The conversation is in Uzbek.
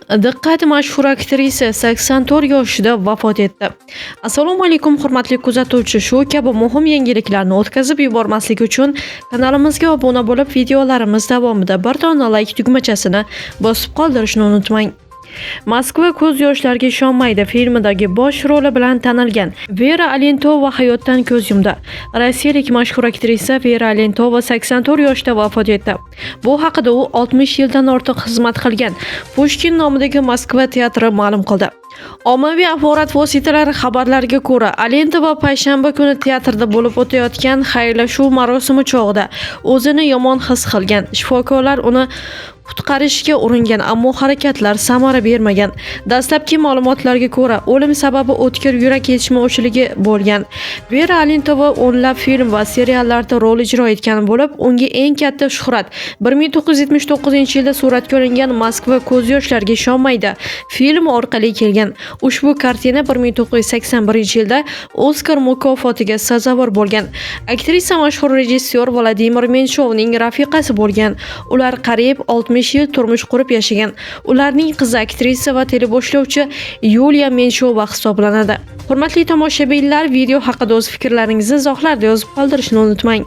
Diqqat, mashhur aktrisa 84 yoshida vafot etdi. Assalomu alaykum hurmatli kuzatuvchi, shu kabi muhim yangiliklarni o'tkazib yubormaslik uchun kanalimizga obuna bo'lib, videolarimiz davomida bir dona like tugmachasini bosib qoldirishni unutmang. Moskva ko'z yoshlarga ishonmaydi filmidagi bosh roli bilan tanilgan Vera Alentova hayotdan ko'z yumdi. Rossiyalik mashhur aktrisa Vera Alentova 84 yoshda vafot etdi. Bu haqida u 60 yildan ortiq xizmat qilgan Pushkin nomidagi Moskva teatri ma'lum qildi. Ommaviy axborot vositalari xabarlariga ko'ra, Alentova payshanba kuni teatrda bo'lib o'tayotgan xayrlashuv marosimi chog'ida o'zini yomon his qilgan. Shifokorlar uni qutqarishga uringan, ammo harakatlar samara bermagan. Dastlabki ma'lumotlarga ko'ra, o'lim sababi o'tkir yurak yetishmovchiligi bo'lgan. Vera Alentova o'nlab film va seriallarda rol ijro etgan bo'lib, unga eng katta shuhrat 1979-yilda suratga olingan Moskva ko'z yoshlarga ishonmaydi film orqali kelgan. Ushbu kartina 1981-yilda Oskar mukofotiga sazovor bo'lgan. Aktrisa mashhur rejissyor Vladimir Menshovning rafiqasi bo'lgan. Ular qariyb 60 yil turmush qurib yashagan. Ularning qizi aktrisa va teleboshlovchi Yuliya Menshova hisoblanadi. Hurmatli tomoshabinlar, video haqida o'z fikrlaringizni izohlarda yozib qoldirishni unutmang.